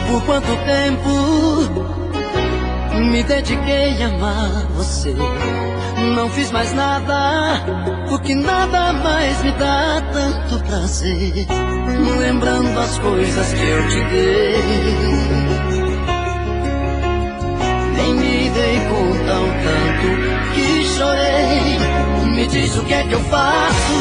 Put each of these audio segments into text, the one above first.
Por quanto tempo me dediquei a amar você? Não fiz mais nada, porque nada mais me dá tanto prazer. Lembrando as coisas que eu te dei, nem me dei conta o tanto que chorei. Me diz o que é que eu faço,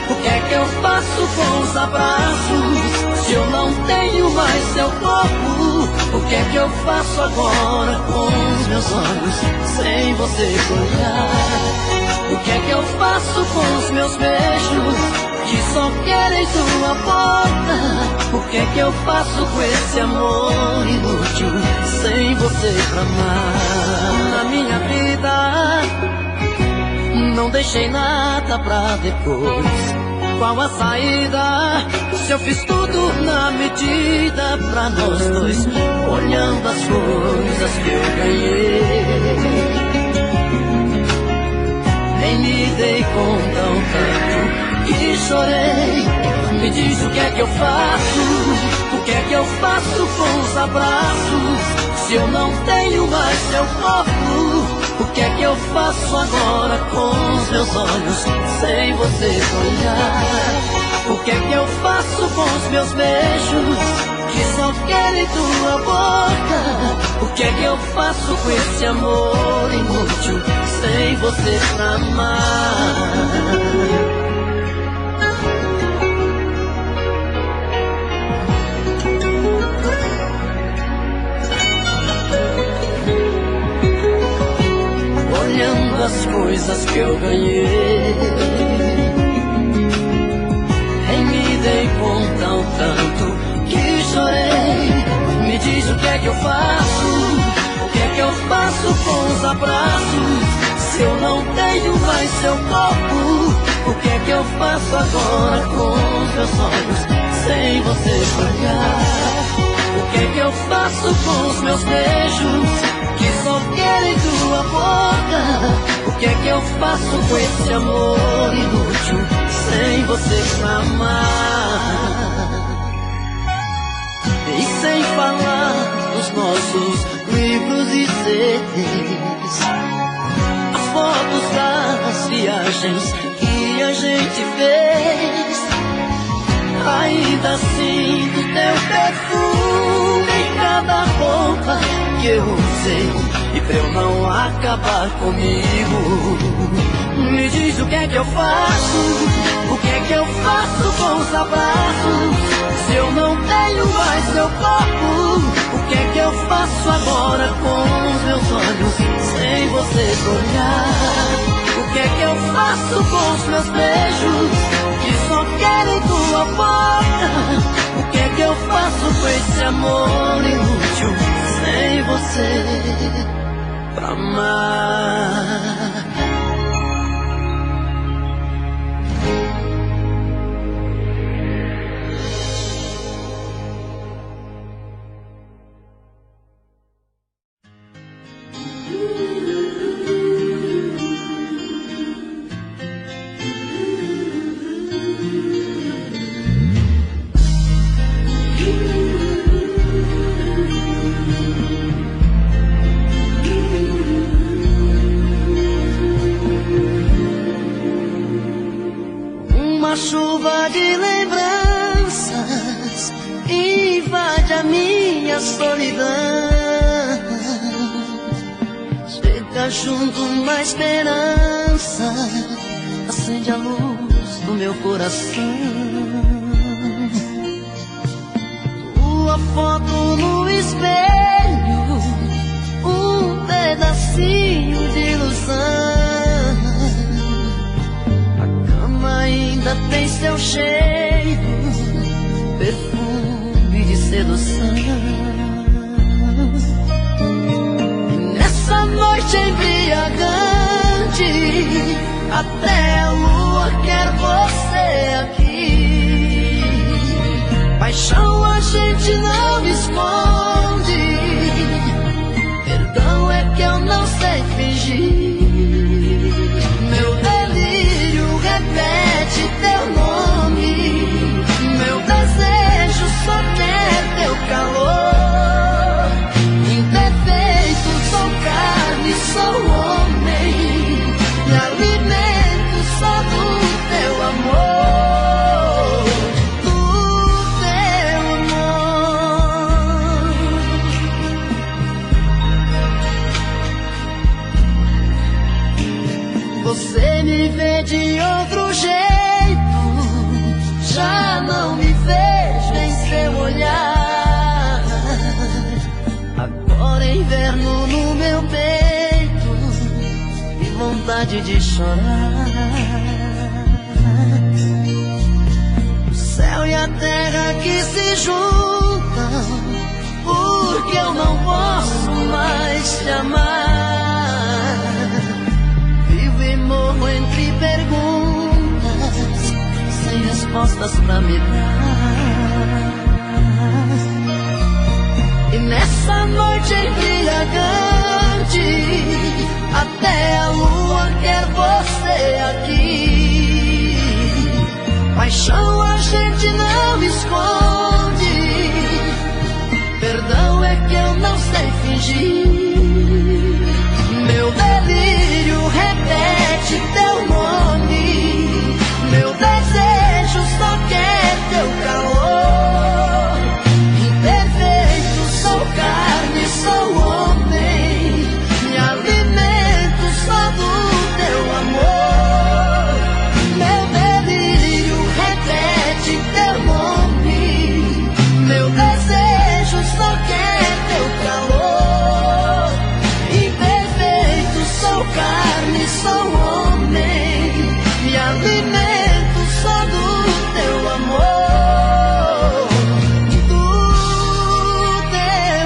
o que é que eu faço com os abraços? Se eu não tenho mais seu corpo, o que é que eu faço agora com os meus olhos sem você olhar? O que é que eu faço com os meus beijos que só querem tua boca? O que é que eu faço com esse amor inútil sem você pra amar? Na minha vida não deixei nada pra depois. Qual a saída se eu fiz tudo na medida pra nós dois? Olhando as coisas que eu ganhei, nem me dei conta o tanto que chorei. Me diz o que é que eu faço, o que é que eu faço com os abraços? Se eu não tenho mais seu corpo, o que é que eu faço agora com os meus olhos sem você olhar? O que é que eu faço com os meus beijos que só querem tua boca? O que é que eu faço com esse amor inútil sem você pra amar? Olhando as coisas que eu ganhei, nem me dei conta o tanto que chorei. Me diz o que é que eu faço, o que é que eu faço com os abraços? Se eu não tenho mais seu corpo, o que é que eu faço agora com os meus olhos sem você olhar? O que é que eu faço com os meus beijos que só querem tua boca? O que é que eu faço com esse amor inútil sem você pra amar? E sem falar dos nossos livros e CDs, as fotos das viagens que a gente fez. Ainda sinto teu perfume em cada roupa que eu usei, e pra eu não acabar comigo, me diz o que é que eu faço, o que é que eu faço com os abraços? Se eu não tenho mais seu corpo, o que é que eu faço agora com os meus olhos sem você olhar? O que é que eu faço com os meus beijos que só querem tua boca? O que é que eu faço com esse amor inútil sem você pra amar? Chuva de lembranças invade a minha solidão. Chega junto uma esperança, acende a luz do meu coração. Tua foto no espelho, um pedacinho de ilusão. Ainda tem seu cheiro, perfume de sedução. E nessa noite embriagante, até a lua quer você aqui. Paixão a gente não esconde, fingir. Meu delírio repete teu nome. Meu desejo só quer teu calor. Imperfeito, sou carne, sou homem. Me alimento só do teu amor. Do teu amor. Você me vê de outro jeito, já não me vejo em seu olhar. Agora inverno no meu peito e vontade de chorar. O céu e a terra que se juntam, porque eu não posso mais te amar. Vivo e morro entre perguntas, sem respostas pra me dar. E nessa noite embriagante, até a lua quer você aqui. Paixão a gente não esconde, perdão é que eu não sei fingir. Meu delírio repete teu nome. Meu desejo só quer teu calor. Imperfeito, sou carne, sou homem. Me alimento só do teu amor. Meu delírio repete teu nome. Meu desejo só quer teu calor. Imperfeito, sou carne, sou homem. Me alimento só do teu amor. Do teu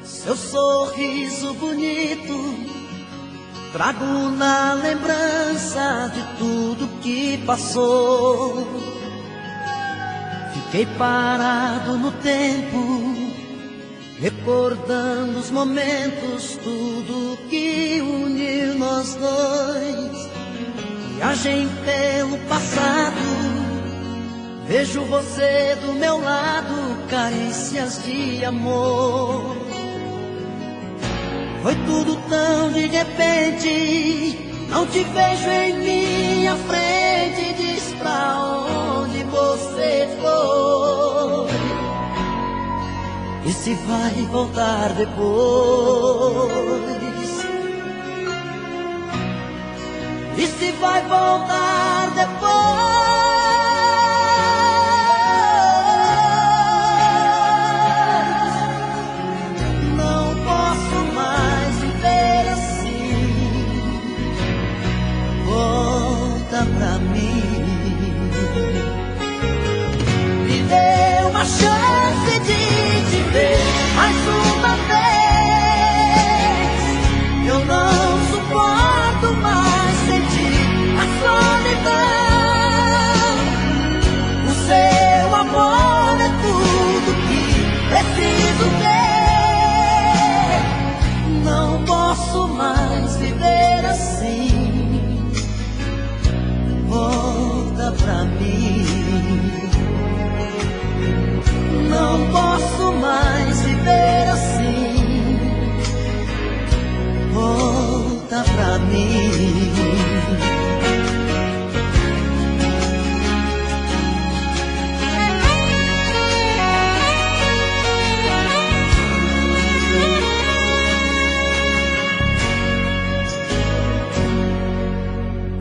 Seu sorriso bonito trago na lembrança de tudo que passou. Fiquei parado no tempo, recordando os momentos, tudo que uniu nós dois. Viagem pelo passado, vejo você do meu lado, carícias de amor. Foi tudo tão de repente, não te vejo em minha frente. Diz pra onde você foi e se vai voltar depois. E se vai voltar depois. Pra mim, me dê uma chance de te ver mais uma vez. Eu não suporto mais sentir a solidão. O seu amor é tudo que preciso ter. Não posso mais viver assim. Volta pra mim. Não posso mais viver assim. Volta pra mim.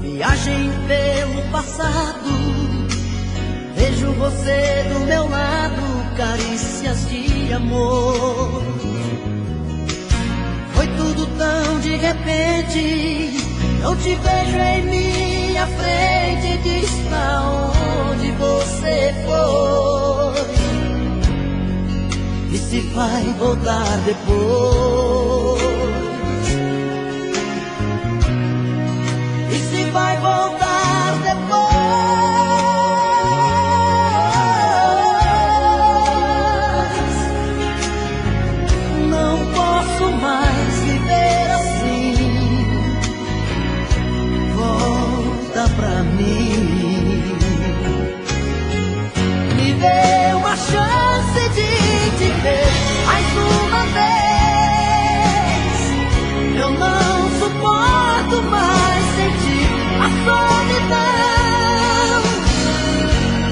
Viagem pelo passado, vejo você do meu lado, carícias de amor. Foi tudo tão de repente, não te vejo em minha frente. Diz pra onde você foi e se vai voltar depois. E se vai voltar depois. Não posso mais viver assim. Volta pra mim. Me dê uma chance de te ver mais uma vez. Eu não suporto mais sentir a solidão.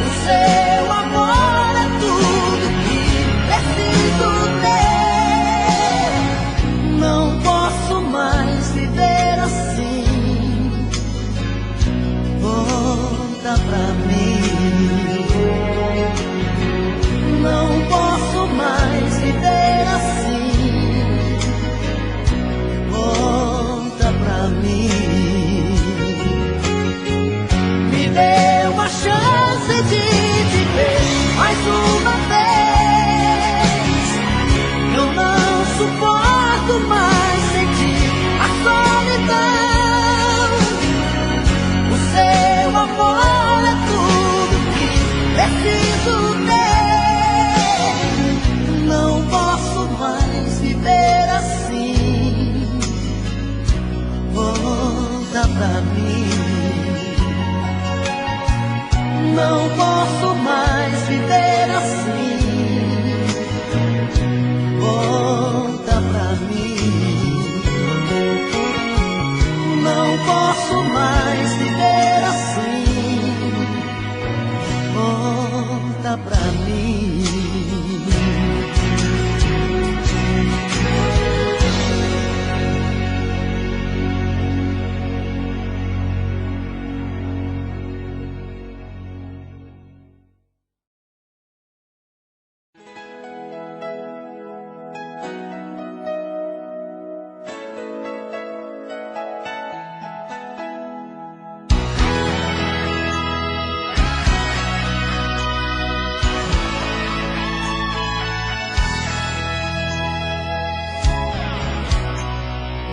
O seu amor é tudo que preciso ter. Não posso mais viver assim. Volta pra mim. Não posso mais viver assim. Volta pra mim. Me dê uma chance de te ver mais uma vez. Eu não suporto mais sentir a solidão. O seu amor é tudo que preciso ter. Não posso mais viver assim. Volta pra mim. Não posso mais viver assim. Volta pra mim. Não posso mais viver assim. Volta pra mim.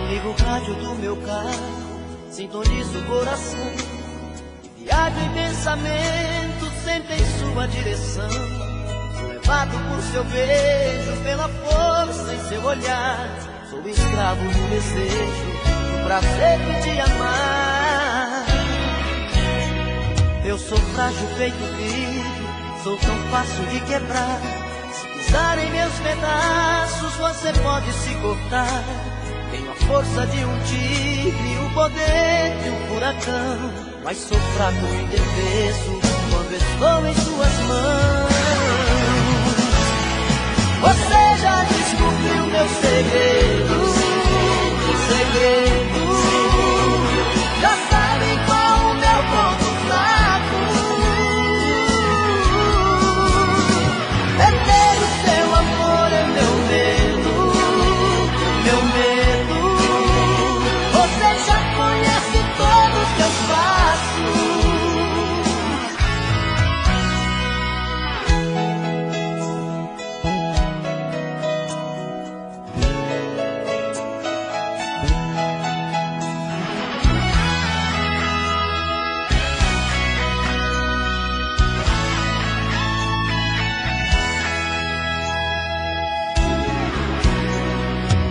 Ligo o rádio do meu carro, sintonizo o coração e viajo em pensamento sempre em sua direção. Sou levado por seu beijo, pela força em seu olhar. Sou escravo do desejo, do prazer de te amar. Eu sou frágil feito vidro, sou tão fácil de quebrar. Se pisar em meus pedaços, você pode se cortar. Tenho a força de um tigre, o poder de um furacão, mas sou fraco e indefeso quando estou em suas mãos. Você já descobriu meu segredo, já sabe qual o meu ponto fraco. Perder o seu amor é meu medo, meu medo. Você já conhece todos que eu faço.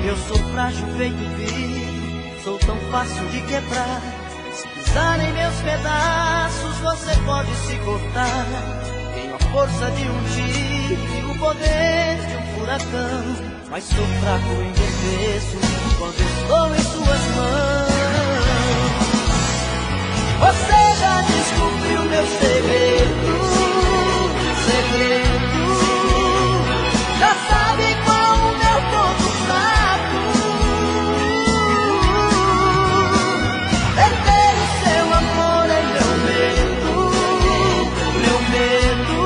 Eu sou frágil feito vidro, sou tão fácil de quebrar. Se pisar em meus pedaços, você pode se cortar. Tenho a força de um tigre, o poder de um furacão, mas sou fraco e indefeso quando estou em suas mãos. Você já descobriu meu segredo, já sabe qual o meu ponto fraco. Perder o seu amor é meu medo, meu medo.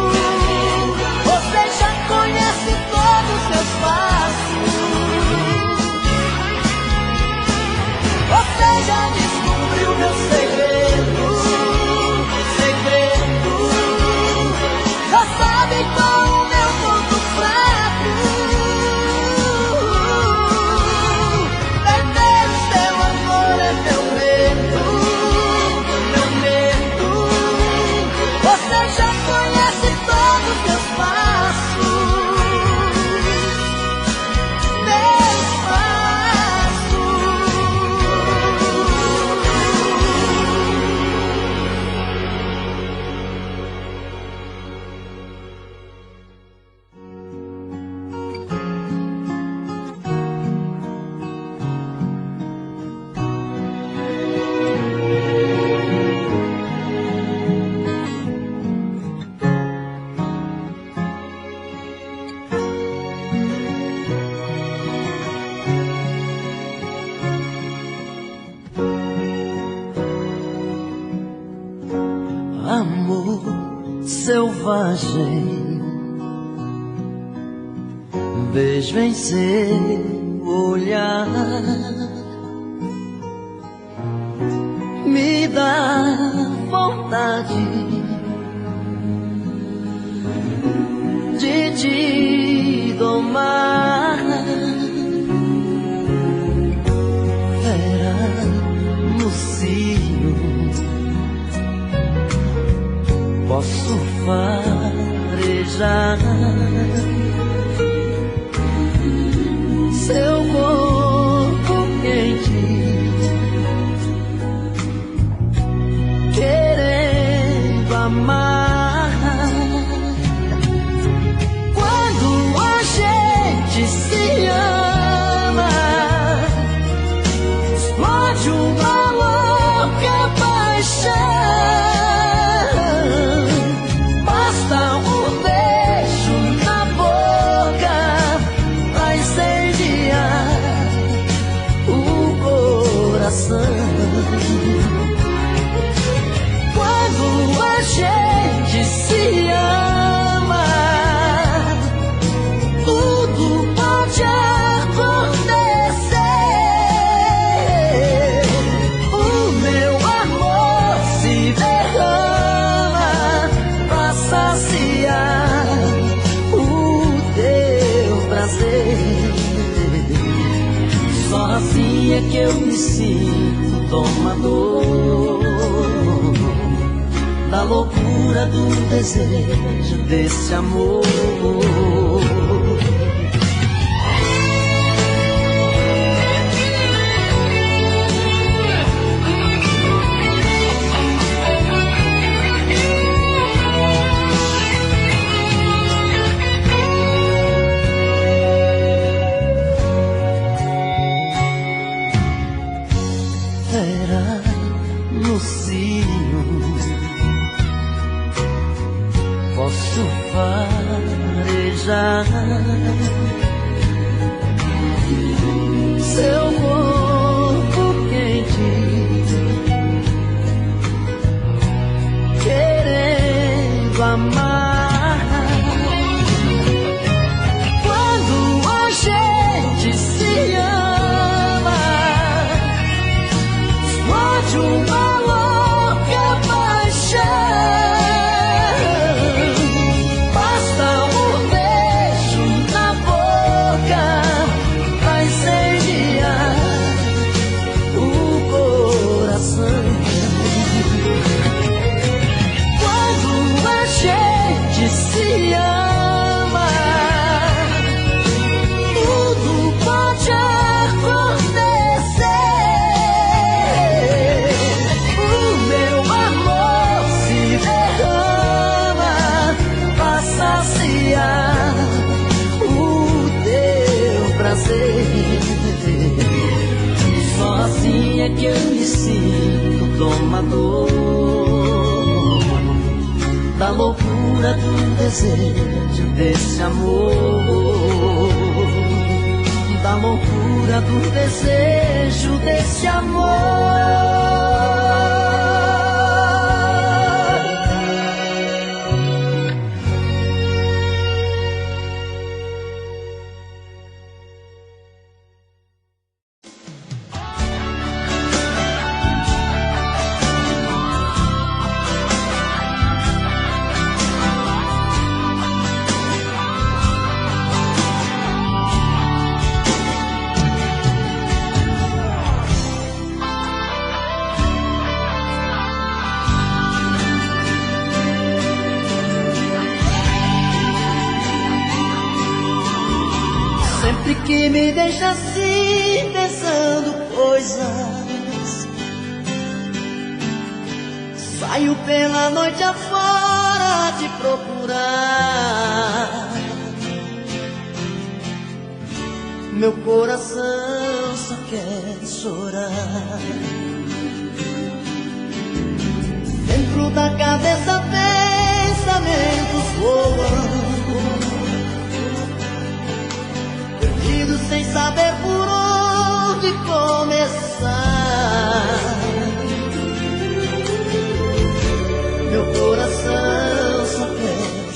selvagem, vejo em seu olhar, me dá vontade de te domar. Fera no cio, posso farejar seu corpo quente, querendo amar. Quando a gente se ama, explode uma louca paixão. Basta um beijo na boca pra incendiar o coração. Quando a gente se ama, tudo pode acontecer. O meu amor se derrama pra saciar o teu prazer. Só assim é que eu me sinto domador da loucura do desejo desse amor. Fera no cio, posso farejar seu corpo quente, querendo amar. Quando a gente se ama, explode uma louca paixão. Basta um beijo na boca pra incendiar o coração. Quando a gente se ama, tudo pode acontecer. O meu amor se derrama pra saciar o teu prazer. Só assim é que eu me sinto domador da loucura do desejo desse amor, da loucura do desejo desse amor. Sempre que me deixa assim, pensando coisas, saio pela noite afora te procurar. Meu coração só quer chorar. Dentro da cabeça pensamentos voam, sem saber por onde começar. Meu coração só quer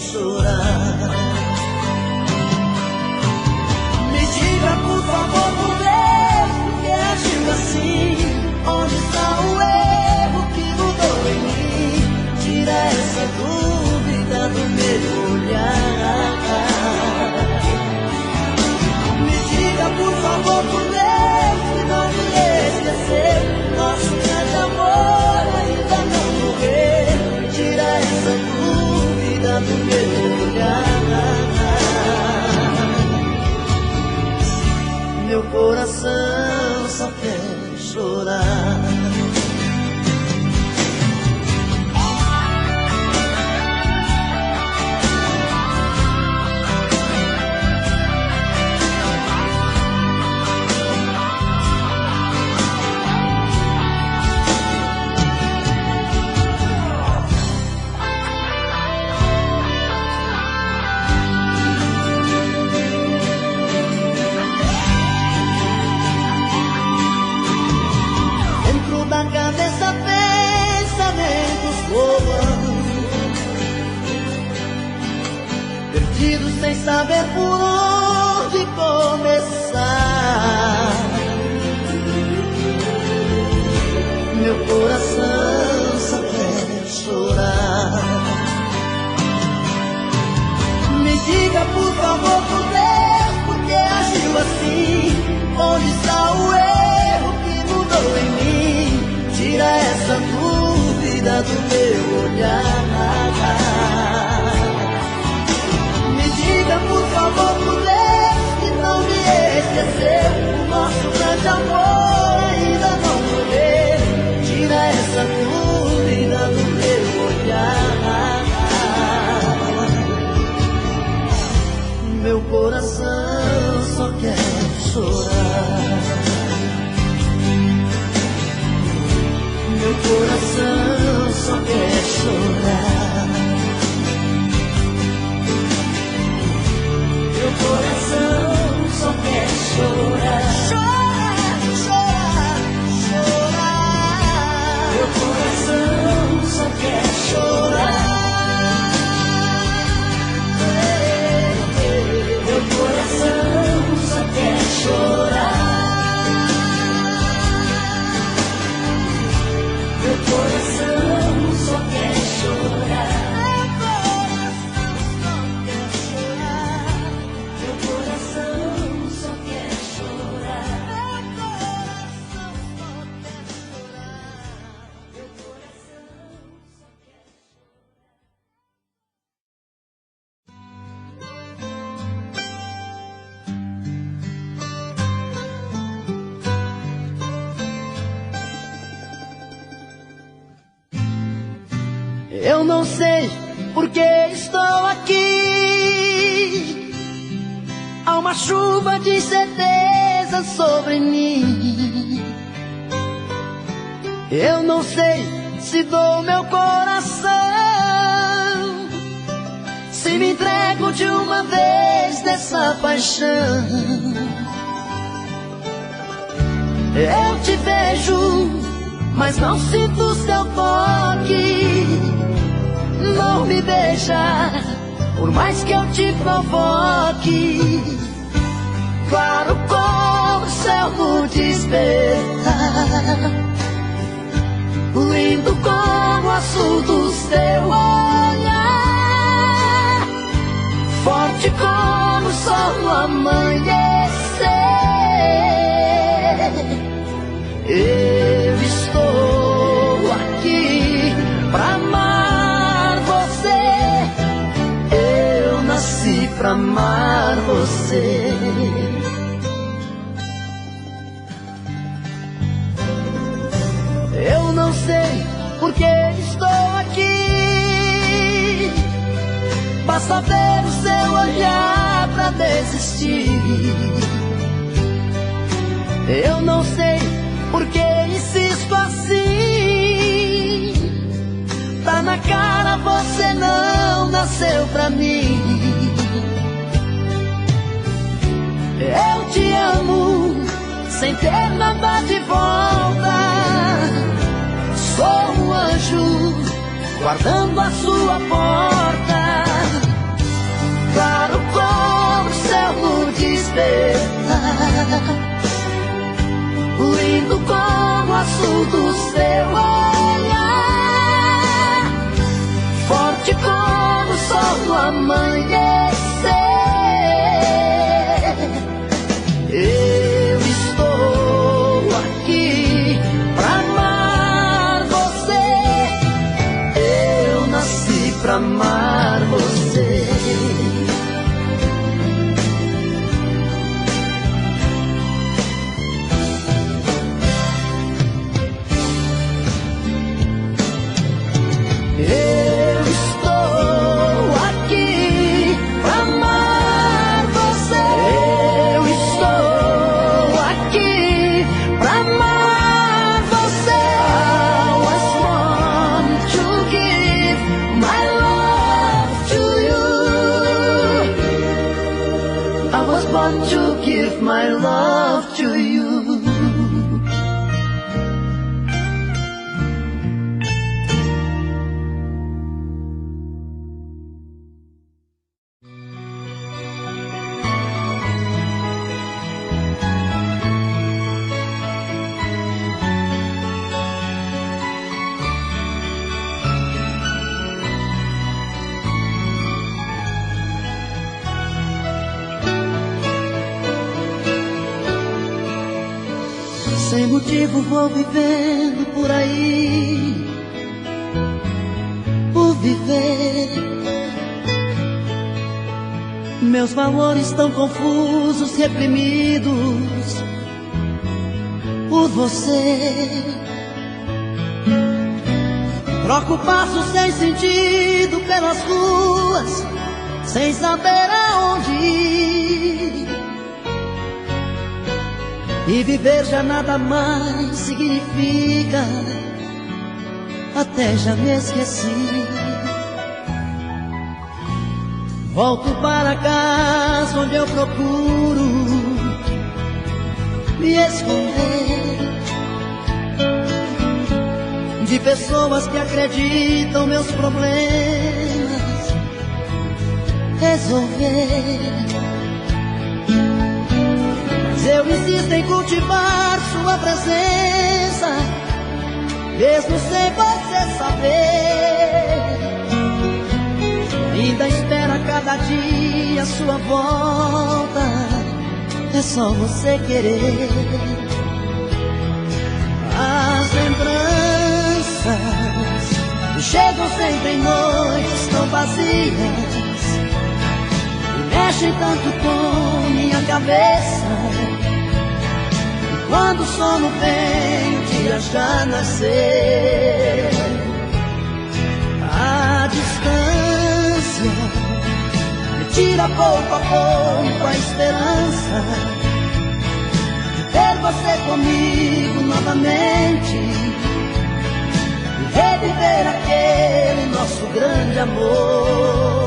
chorar. Da cabeça pensamentos voam, perdidos sem saber por onde começar. Meu coração só quer chorar. Me diga por favor, por Deus, por que agiu assim? Onde está o erro que mudou em mim? Tira essa dúvida do meu olhar. Me diga por favor, por Deus, que não me esqueceu. O nosso grande amor ainda não morreu. Tira essa dúvida do meu olhar. Meu coração só quer chorar. Meu coração só quer chorar. Meu coração só quer chorar. Chorar, chorar, chorar. Meu coração só quer chorar. Meu coração só quer chorar. Meu coração só quer chorar. Meu coração só quer chorar. Meu coração só quer Eu não sei por que estou aqui. Há uma chuva de certeza sobre mim. Eu não sei se dou meu coração, se me entrego de uma vez nessa paixão. Eu te vejo, mas não sinto seu toque. Não me beija, por mais que eu te provoque. Claro como o céu no despertar, lindo como o azul do seu olhar, forte como o sol no amanhecer. Eu estou aqui pra amar você. Eu nasci pra amar você. Eu não sei por que estou aqui. Basta ver o seu olhar pra desistir. Eu não sei por que insisto assim. Tá na cara, você não nasceu pra mim. Eu te amo sem ter nada de volta. Sou um anjo guardando a sua porta. Claro como o céu no despertar, lindo como o azul do seu olhar, forte como o sol no amanhecer. Eu estou aqui pra amar você. Eu nasci pra amar você. my love to you. Sem motivo vou vivendo por aí, por viver. Meus valores tão confusos, reprimidos por você. Troco passos sem sentido pelas ruas, sem saber aonde ir. E viver já nada mais significa, até já me esqueci. Volto para casa onde eu procuro me esconder de pessoas que acreditam meus problemas resolver. Eu insisto em cultivar sua presença, mesmo sem você saber. Ainda espera cada dia sua volta, é só você querer. As lembranças chegam sempre em noites tão vazias e mexem tanto com minha cabeça. Quando o sono vem, o dia já nasceu. A distância me tira pouco a pouco a esperança de ter você comigo novamente e reviver aquele nosso grande amor.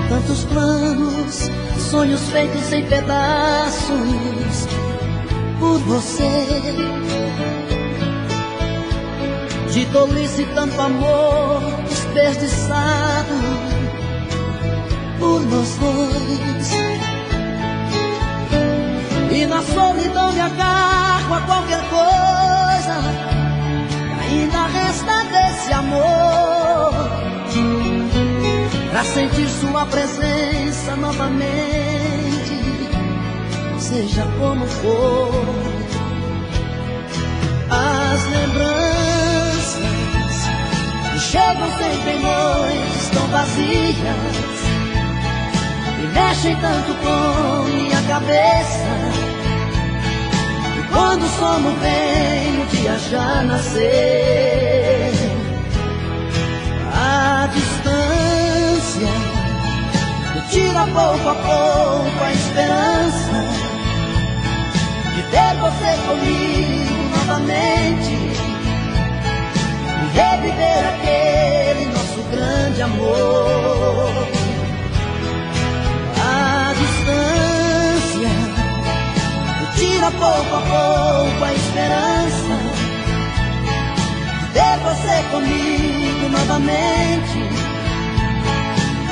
Tantos planos, sonhos feitos em pedaços por você. De tolice tanto amor desperdiçado por nós dois. E na solidão me agarro a qualquer coisa, ainda resta desse amor, pra sentir sua presença novamente, seja como for. As lembranças chegam sempre em noites tão vazias e mexem tanto com minha cabeça. E quando o sono vem, o dia já nasceu. A distância me tira pouco a pouco a esperança de ter você comigo novamente e reviver aquele nosso grande amor. A distância me tira pouco a pouco a esperança de ter você comigo novamente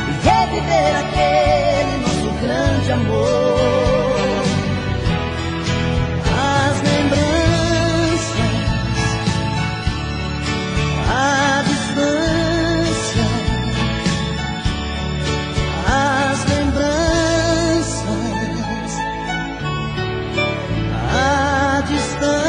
e reviver aquele nosso grande amor. As lembranças, a distância, as lembranças, a distância.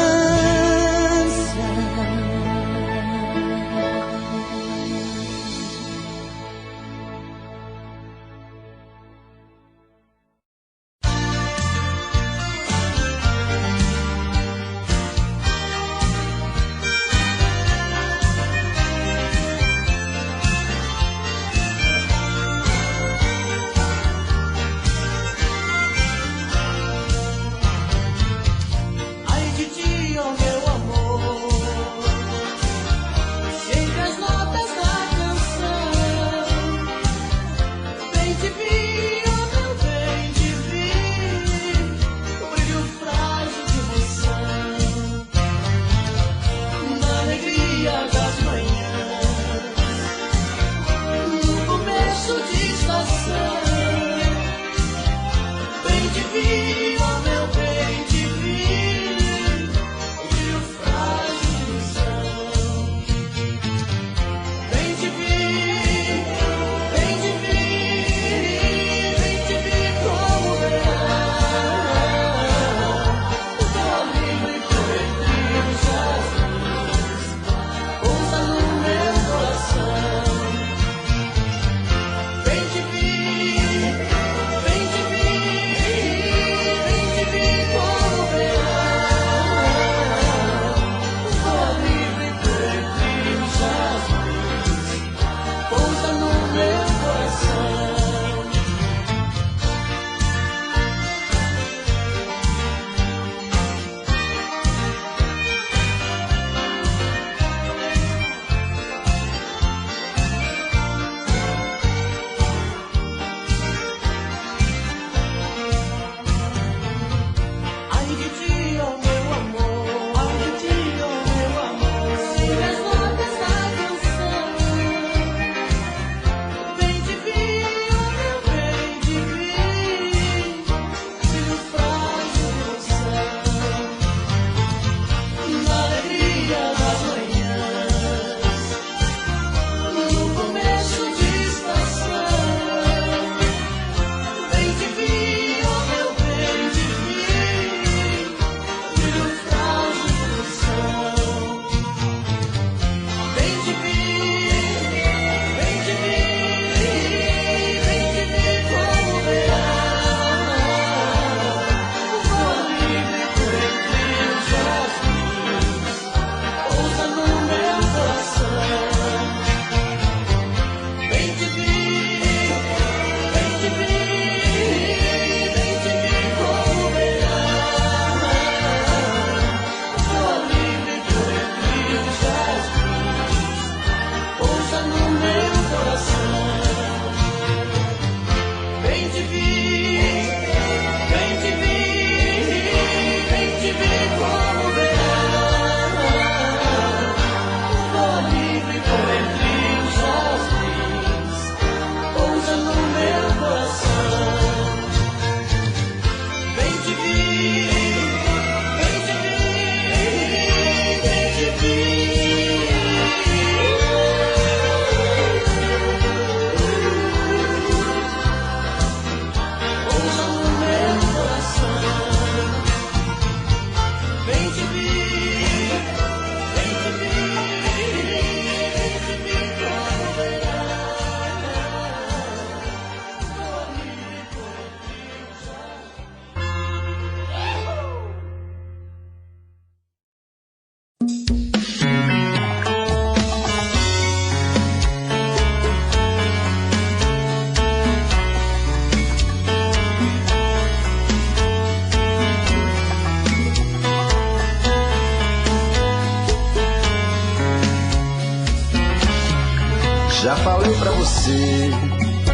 você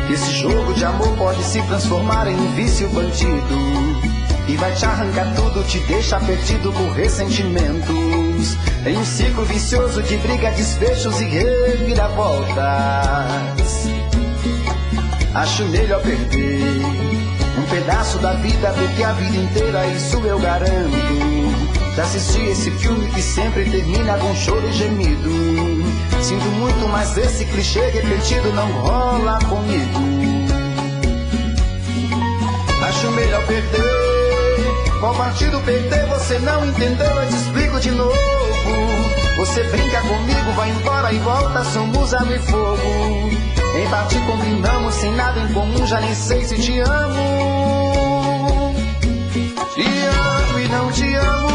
que esse jogo de amor pode se transformar em um vício bandido e vai te arrancar tudo, te deixar perdido por ressentimentos, em um ciclo vicioso de briga, desfechos e reviravoltas. Acho melhor perder um pedaço da vida do que a vida inteira, isso eu garanto. Já assisti esse filme que sempre termina com choro e gemido. Sinto muito, mas esse clichê repetido não rola comigo. Acho melhor perder. Qual partido perder? Você não entendeu, eu te explico de novo. Você brinca comigo, vai embora e volta, somos água e fogo. Em parte combinamos, sem nada em comum, já nem sei se te amo. Te amo e não te amo.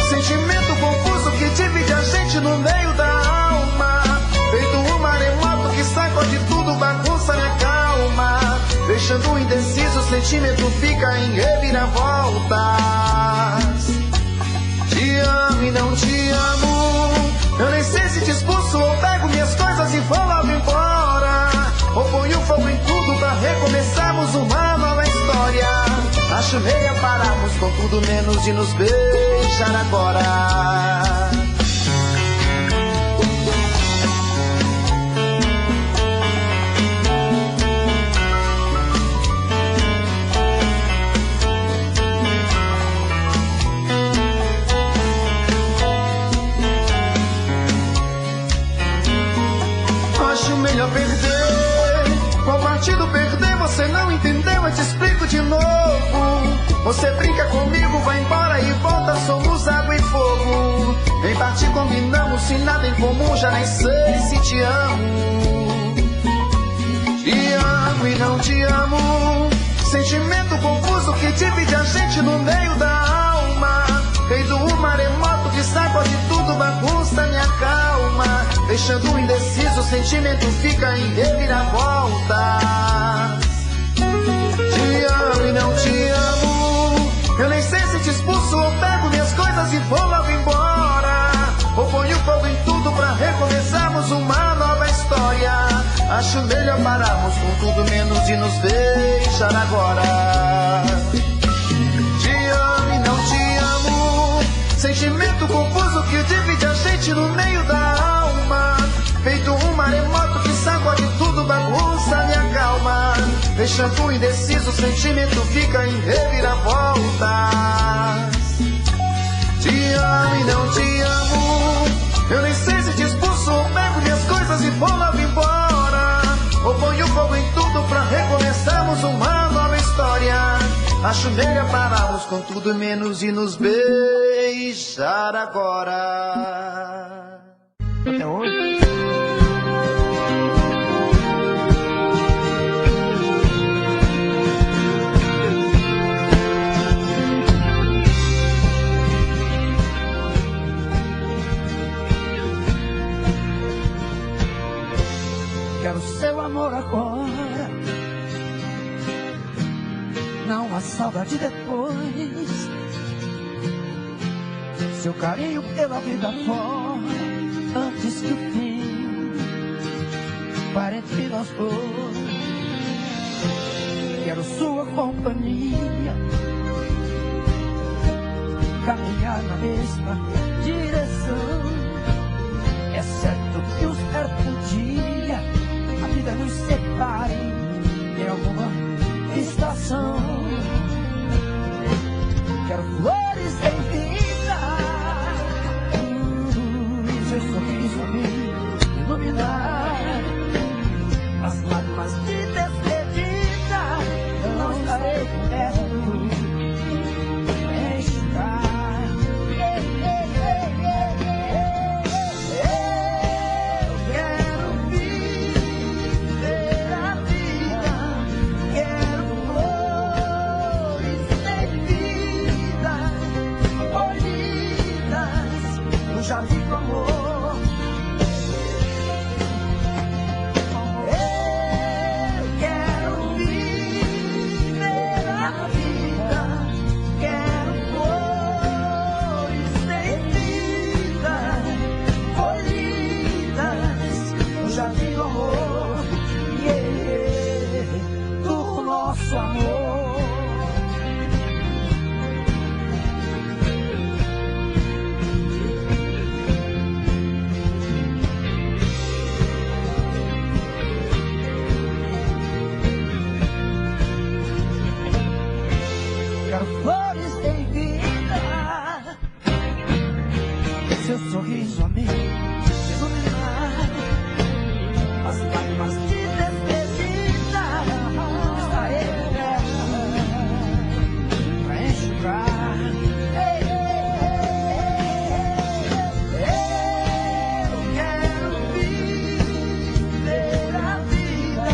Sentimento confuso que divide a gente no meio da alma. Feito um maremoto que sacode tudo, bagunça minha calma. Deixando indeciso, o sentimento fica em reviravoltas. Te amo e não te amo. Eu nem sei se te expulso ou pego minhas coisas e vou logo embora. Ou ponho fogo em tudo pra recomeçarmos uma nova história. Acho melhor pararmos com tudo menos de nos beijar agora. Acho melhor perder. Qual partido perder? Você não entendeu, eu te explico de novo. Você brinca comigo, vai embora e volta, somos água e fogo. Em parte combinamos, sem nada em comum, já nem sei se te amo. Te amo e não te amo. Sentimento confuso que divide a gente no meio da alma. Feito um maremoto que sacode tudo, bagunça minha calma. Deixando indeciso, o sentimento fica em reviravoltas. Te amo e não te amo. Eu nem sei se te expulso ou pego minhas coisas e vou logo embora. Ou ponho fogo em tudo pra recomeçarmos uma nova história. Acho melhor pararmos com tudo menos de nos beijar agora. Te amo e não te amo. Sentimento confuso que divide a gente no meio da alma. Feito um maremoto que sacode tudo, bagunça minha calma. Deixando indeciso, o sentimento fica em reviravoltas. Te amo e não te amo. Eu nem sei se te expulso ou pego minhas coisas e vou logo embora. Ou ponho fogo em tudo pra recomeçarmos uma nova história. Acho melhor pararmos com tudo menos de nos beijar agora. Até hoje. Quero seu amor agora, não há saudade depois. Seu carinho pela vida fora, antes que o fim pare entre nós dois. Quero sua companhia, caminhar na mesma direção. É certo que um certo dia a vida nos separe em alguma estação. Quero flores em vida, seu sorriso a me iluminar. As lágrimas de despedida eu não estarei perto. Pois quero flores em vida. Seu sorriso a mim iluminar as lágrimas de despedida. Está eterna pra enxugar. Eu quero viver a vida.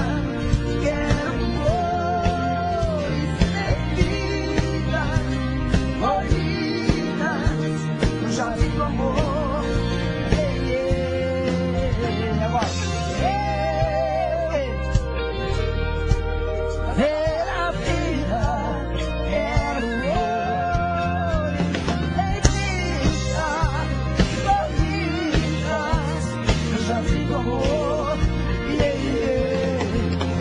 Quero flores em vida, floridas no jardim do amor. Ver a vida, quero flores em vida, floridas no jardim do amor.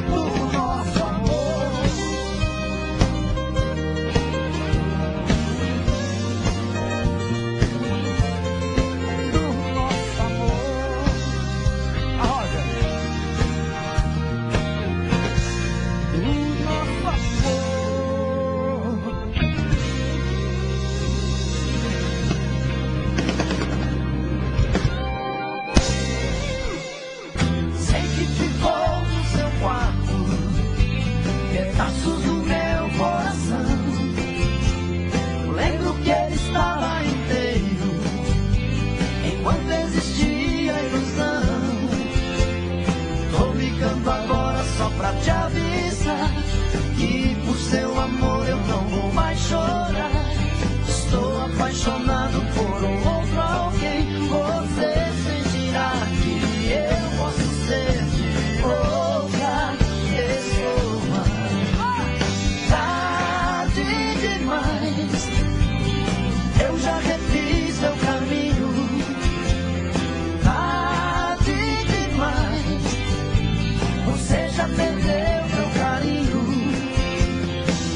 Do nosso amor. Do nosso amor. A rosa. Do nosso amor. Sei que ficou no seu quarto pedaços do meu coração. Lembro que ele estava inteiro enquanto existia a ilusão. Tô ligando agora só pra te avisar que por seu amor eu não vou mais chorar. Estou apaixonado por um outro alguém. Você sentirá que eu posso ser de outra pessoa. Tarde demais, eu já refiz meu caminho. Tarde demais, você já perdeu meu carinho.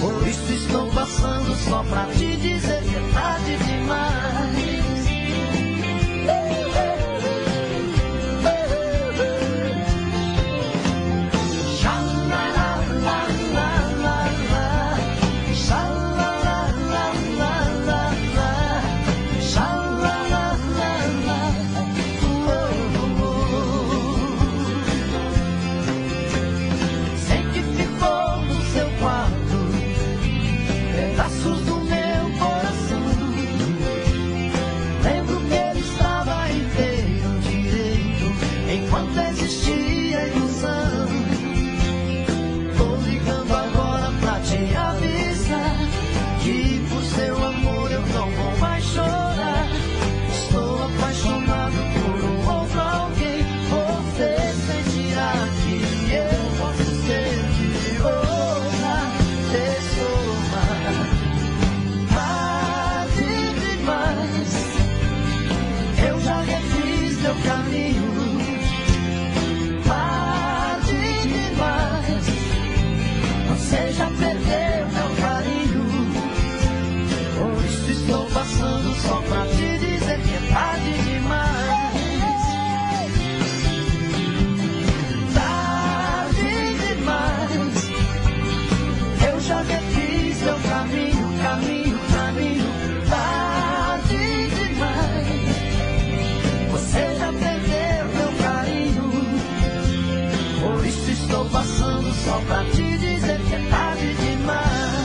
Por isso estou passando só pra te dizer que é tarde demais. Sei que ficou no seu quarto pedaços do meu coração. Lembro que ele estava inteiro direito enquanto existia a ilusão. Tô ligando agora pra te avisar que por seu amor eu não vou mais chorar. Estou apaixonado por um outro alguém. Você sentirá que eu posso ser de outra pessoa. Tarde demais, eu já refiz meu caminho. Tarde demais, você já perdeu meu carinho. Por isso estou passando só pra te dizer que é tarde demais. Tarde demais, eu já refiz meu caminho, caminho, caminho. Tarde demais, você já perdeu meu carinho. Por isso estou passando só pra te dizer que é tarde demais.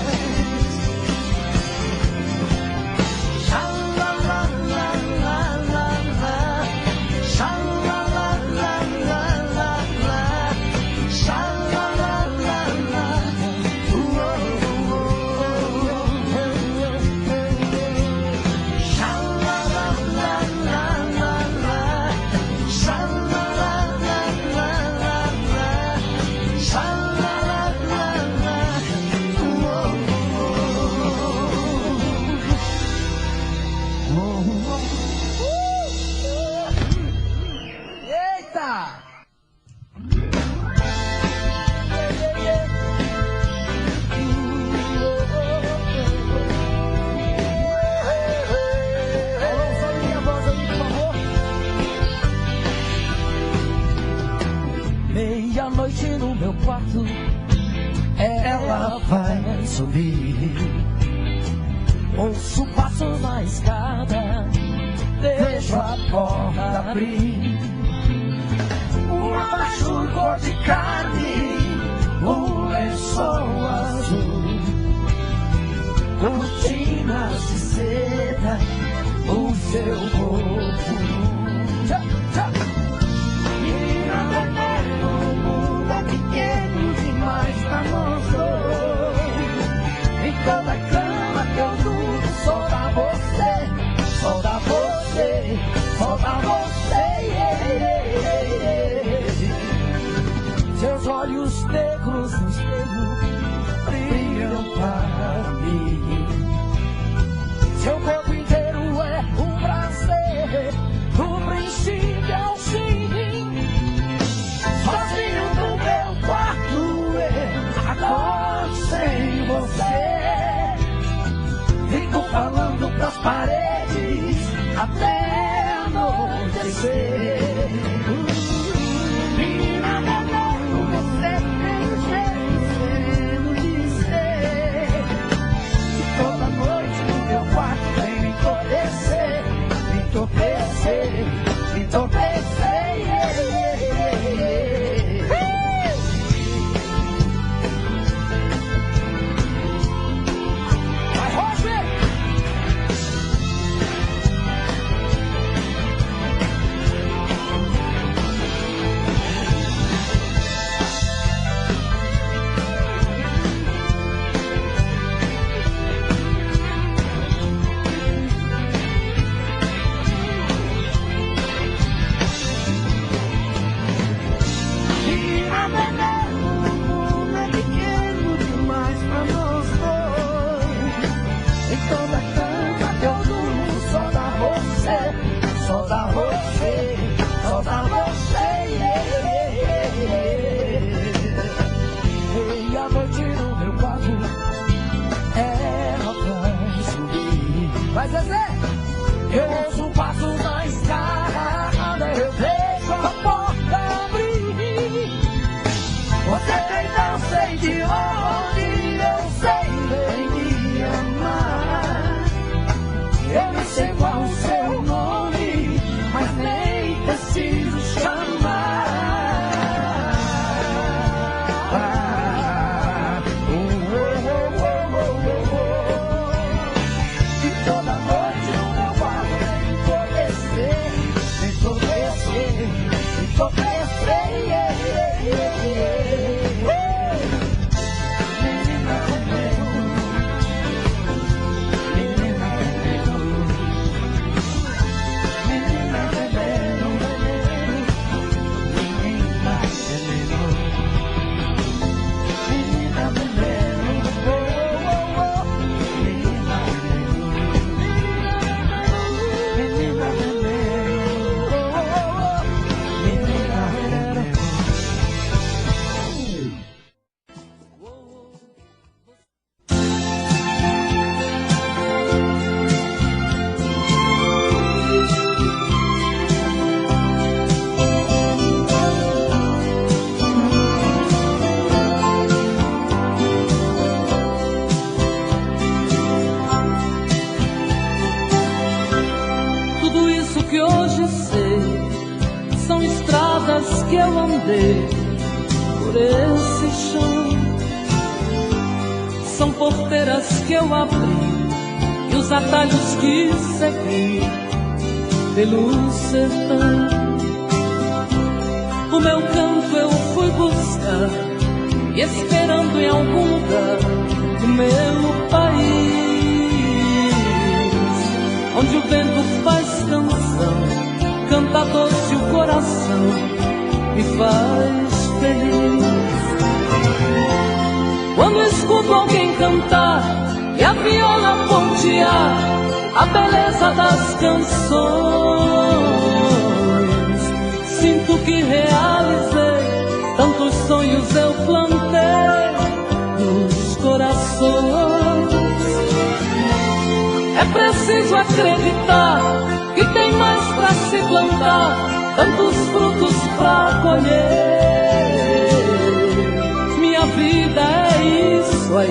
Meia-noite no meu quarto, ela vai subir. Ouço passos na escada, deixo a porta abrir. Uma paixão cor de carne, um lençol azul, cortinas de seda, o seu corpo. Menina veneno, o mundo é pequeno demais pra nós dois. Em toda cama que eu durmo, só dá você, só dá você, só dá você. Seus olhos negros no espelho brilham para mim. Seu corpo inteiro é um prazer, do princípio ao fim. Sozinho no meu quarto, agora sem você. Fico falando pras paredes até anoitecer. Menina veneno, você tem um jeito de ser. Toda noite no meu quarto vem me entorpecer, me entorpecer, me entorpecer. Vai, Roger! Vai, Zezé! Eu ouço um passo na escada, eu vejo a porta abrir. Você tem não sei de onde, eu sei bem me amar. Eu não sei qual o seu nome, mas nem preciso chamar. Que eu andei por esse chão, são porteiras que eu abri e os atalhos que segui pelo sertão. O meu canto eu fui buscar e esperando em algum lugar do meu país, onde o vento faz canção, canta doce o coração, me faz feliz. Quando escuto alguém cantar e a viola pontear a beleza das canções, sinto que realizei tantos sonhos eu plantei nos corações. É preciso acreditar que tem mais pra se plantar, tantos frutos pra colher. Minha vida é isso aí,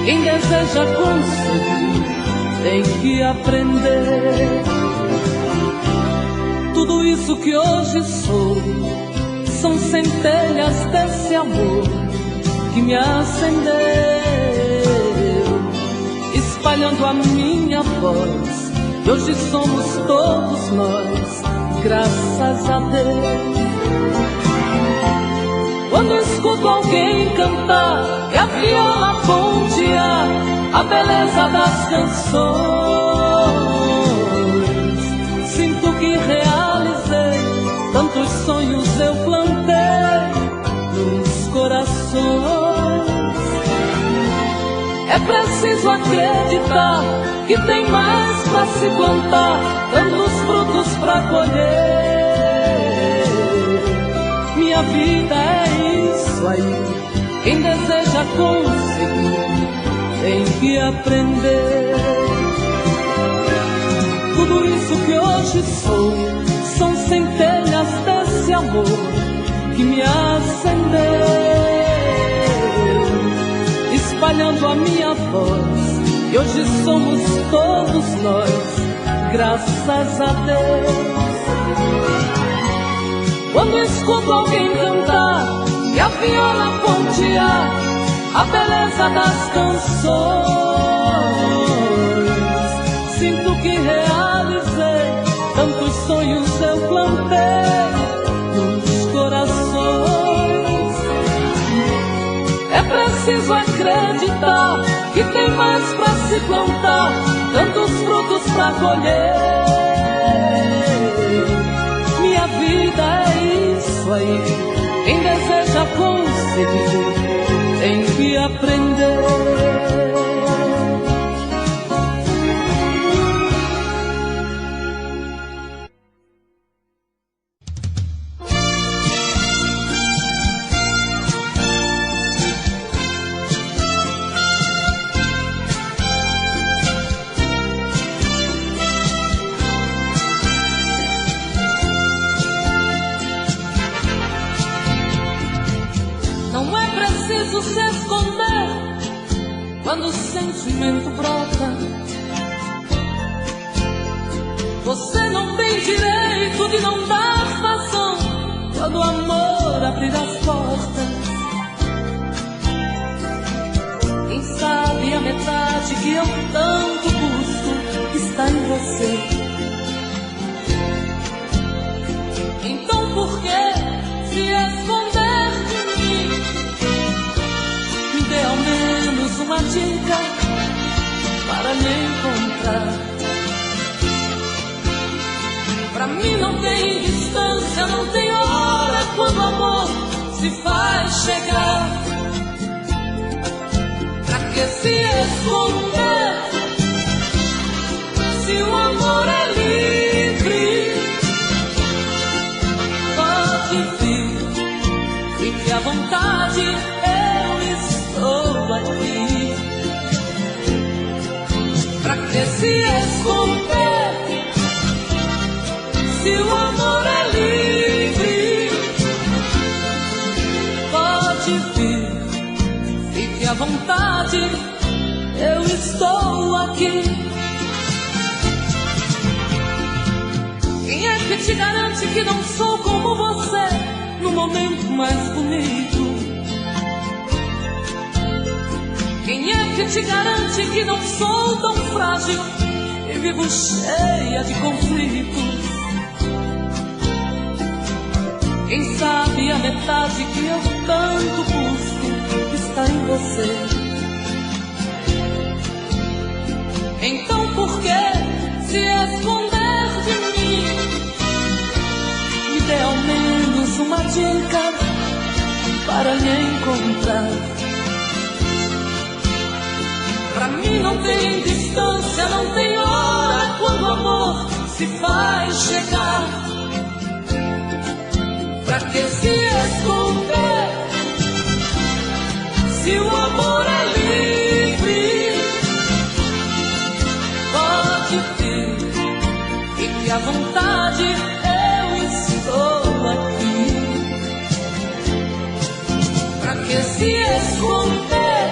quem deseja conseguir tem que aprender. Tudo isso que hoje sou são centelhas desse amor que me acendeu, espalhando a minha voz. E hoje somos todos nós, graças a Deus. Quando escuto alguém cantar e a viola pontear a beleza das canções, sinto que realizei tantos sonhos eu plantei nos corações. É preciso acreditar que tem mais pra se plantar, tantos frutos pra colher. Minha vida é isso aí, quem deseja conseguir tem que aprender. Tudo isso que hoje sou são centelhas desse amor que me acendeu, espalhando a minha voz. E hoje somos todos nós, graças a Deus. Quando escuto alguém cantar e a viola pontear a beleza das canções, sinto que realizei tantos sonhos eu plantei nos corações. É preciso acreditar que tem mais pra se plantar, tantos frutos pra colher. Minha vida é isso aí, quem deseja conseguir tem que aprender. Se esconder quando o sentimento brota. Você não tem direito de não dar razão quando o amor abrir as portas. Quem sabe a metade que eu tanto busco está em você. Então por que se esconder de mim? Dê ao menos uma dica para me encontrar. Pra mim não tem distância, não tem hora quando o amor se faz chegar. Pra que se esconder se o amor é livre? Pode vir, fique à vontade, estou aqui. Pra que se esconder se o amor é livre? Pode vir, fique à vontade, eu estou aqui. Quem é que te garante que não sou como você no momento mais bonito? Quem é que te garante que não sou tão frágil e vivo cheia de conflitos? Quem sabe a metade que eu tanto busco está em você. Então por que se esconder de mim? Me dê ao menos uma dica para lhe encontrar. Pra mim não tem distância, não tem hora quando o amor se faz chegar. Pra que se esconder se o amor é livre? Pode vir, fique à vontade, eu estou aqui. Pra que se esconder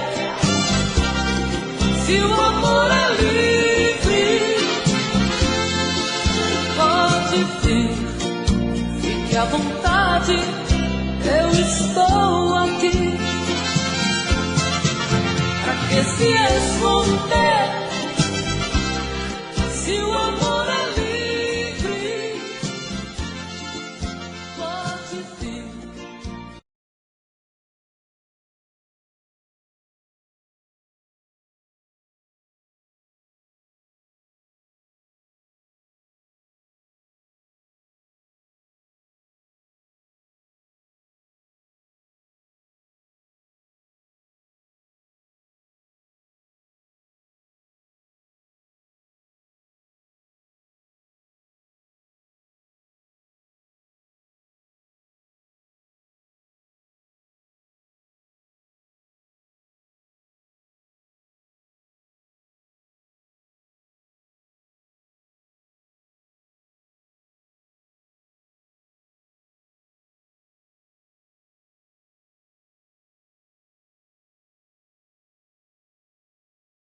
se o amor é livre? vontade, eu estou aqui. Pra que se esconder se o amor